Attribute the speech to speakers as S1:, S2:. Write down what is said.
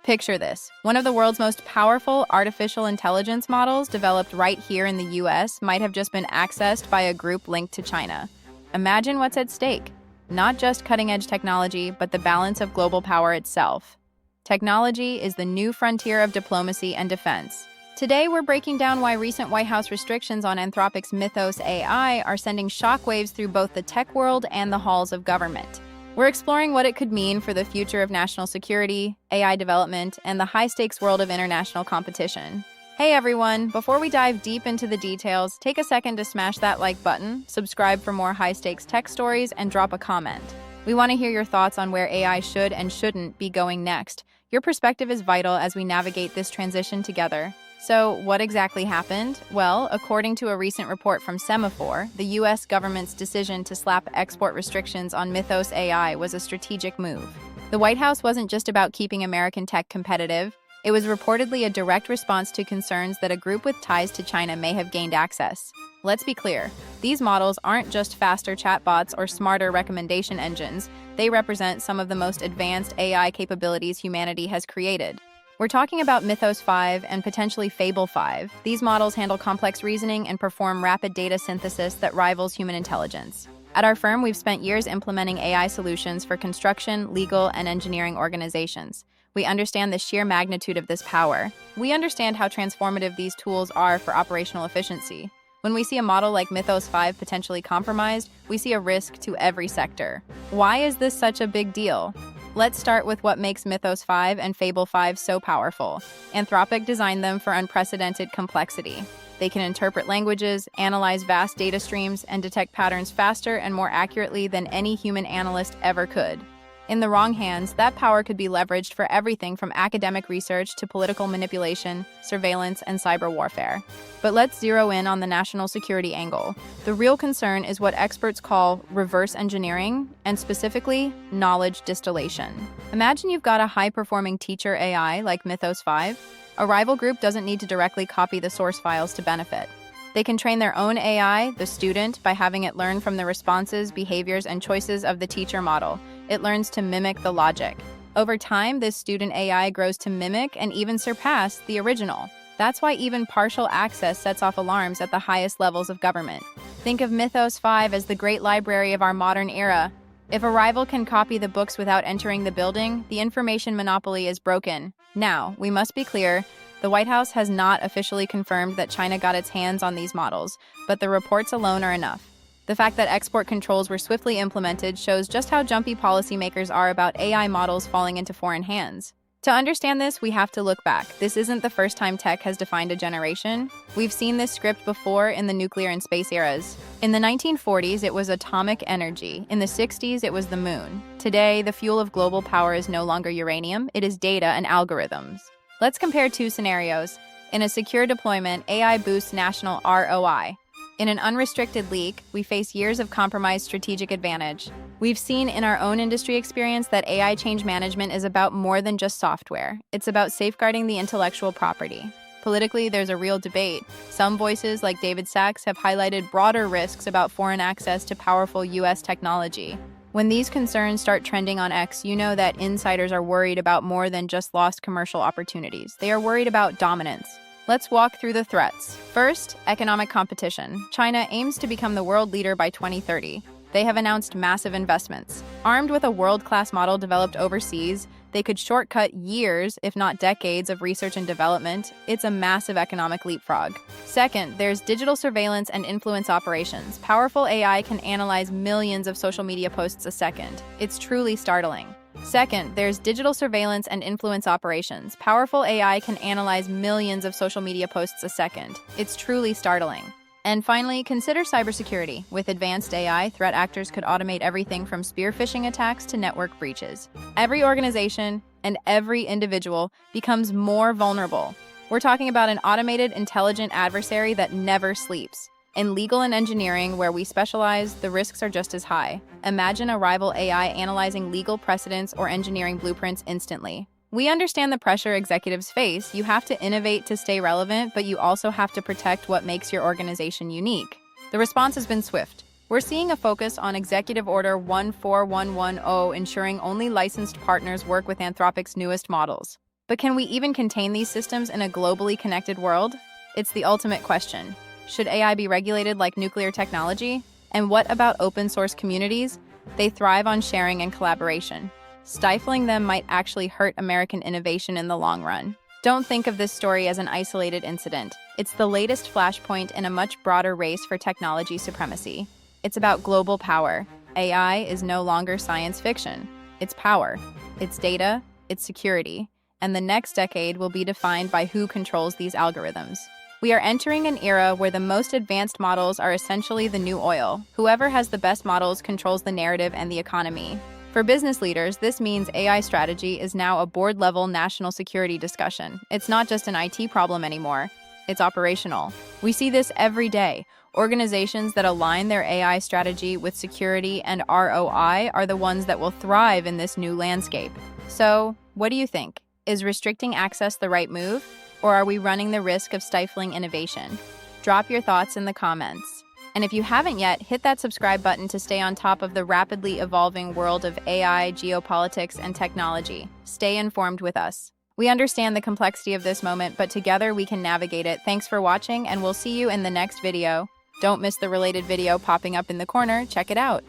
S1: Picture this. One of the world's most powerful artificial intelligence models developed right here in the US might have just been accessed by a group linked to China. Imagine what's at stake. Not just cutting-edge technology, but the balance of global power itself. Technology is the new frontier of diplomacy and defense. Today, we're breaking down why recent White House restrictions on Anthropic's Mythos AI are sending shockwaves through both the tech world and the halls of government. We're exploring what it could mean for the future of national security, AI development, and the high-stakes world of international competition. Hey everyone, before we dive deep into the details, take a second to smash that like button, subscribe for more high-stakes tech stories, and drop a comment. We want to hear your thoughts on where AI should and shouldn't be going next. Your perspective is vital as we navigate this transition together. So, what exactly happened? Well, according to a recent report from Semaphore, the U.S. government's decision to slap export restrictions on Mythos AI was a strategic move. The White House wasn't just about keeping American tech competitive. It was reportedly a direct response to concerns that a group with ties to China may have gained access. Let's be clear, these models aren't just faster chatbots or smarter recommendation engines. They represent some of the most advanced AI capabilities humanity has created. We're talking about Mythos 5 and potentially Fable 5. These models handle complex reasoning and perform rapid data synthesis that rivals human intelligence. At our firm, we've spent years implementing AI solutions for construction, legal, and engineering organizations. We understand the sheer magnitude of this power. We understand how transformative these tools are for operational efficiency. When we see a model like Mythos 5 potentially compromised, we see a risk to every sector. Why is this such a big deal? Let's start with what makes Mythos 5 and Fable 5 so powerful. Anthropic designed them for unprecedented complexity. They can interpret languages, analyze vast data streams, and detect patterns faster and more accurately than any human analyst ever could. In the wrong hands, that power could be leveraged for everything from academic research to political manipulation, surveillance, and cyber warfare. But let's zero in on the national security angle. The real concern is what experts call reverse engineering, and specifically, knowledge distillation. Imagine you've got a high-performing teacher AI like Mythos 5. A rival group doesn't need to directly copy the source files to benefit. They can train their own AI, the student, by having it learn from the responses, behaviors, and choices of the teacher model. It learns to mimic the logic. Over time, this student AI grows to mimic and even surpass the original. That's why even partial access sets off alarms at the highest levels of government. Think of Mythos 5 as the great library of our modern era. If a rival can copy the books without entering the building, the information monopoly is broken. Now, we must be clear, the White House has not officially confirmed that China got its hands on these models, but the reports alone are enough. The fact that export controls were swiftly implemented shows just how jumpy policymakers are about AI models falling into foreign hands. To understand this, we have to look back. This isn't the first time tech has defined a generation. We've seen this script before in the nuclear and space eras. In the 1940s, it was atomic energy. In the 60s, it was the moon. Today, the fuel of global power is no longer uranium, it is data and algorithms. Let's compare two scenarios. In a secure deployment, AI boosts national ROI. In an unrestricted leak, we face years of compromised strategic advantage. We've seen in our own industry experience that AI change management is about more than just software. It's about safeguarding the intellectual property. Politically, there's a real debate. Some voices, like David Sachs, have highlighted broader risks about foreign access to powerful U.S. technology. When these concerns start trending on X, you know that insiders are worried about more than just lost commercial opportunities. They are worried about dominance. Let's walk through the threats. First, economic competition. China aims to become the world leader by 2030. They have announced massive investments. Armed with a world-class model developed overseas, they could shortcut years, if not decades, of research and development. It's a massive economic leapfrog. Second, there's digital surveillance and influence operations. Powerful AI can analyze millions of social media posts a second. It's truly startling. Second, there's digital surveillance and influence operations. Powerful AI can analyze millions of social media posts a second. It's truly startling. And finally, consider cybersecurity. With advanced AI, threat actors could automate everything from spear phishing attacks to network breaches. Every organization and every individual becomes more vulnerable. We're talking about an automated, intelligent adversary that never sleeps. In legal and engineering, where we specialize, the risks are just as high. Imagine a rival AI analyzing legal precedents or engineering blueprints instantly. We understand the pressure executives face. You have to innovate to stay relevant, but you also have to protect what makes your organization unique. The response has been swift. We're seeing a focus on Executive Order 14110, ensuring only licensed partners work with Anthropic's newest models. But can we even contain these systems in a globally connected world? It's the ultimate question. Should AI be regulated like nuclear technology? And what about open source communities? They thrive on sharing and collaboration. Stifling them might actually hurt American innovation in the long run. Don't think of this story as an isolated incident. It's the latest flashpoint in a much broader race for technology supremacy. It's about global power. AI is no longer science fiction. It's power, it's data, it's security, and the next decade will be defined by who controls these algorithms. We are entering an era where the most advanced models are essentially the new oil. Whoever has the best models controls the narrative and the economy. For business leaders, this means AI strategy is now a board-level national security discussion. It's not just an IT problem anymore. It's operational. We see this every day. Organizations that align their AI strategy with security and ROI are the ones that will thrive in this new landscape. So, what do you think? Is restricting access the right move? Or are we running the risk of stifling innovation? Drop your thoughts in the comments. And if you haven't yet, hit that subscribe button to stay on top of the rapidly evolving world of AI, geopolitics, and technology. Stay informed with us. We understand the complexity of this moment, but together we can navigate it. Thanks for watching, and we'll see you in the next video. Don't miss the related video popping up in the corner. Check it out.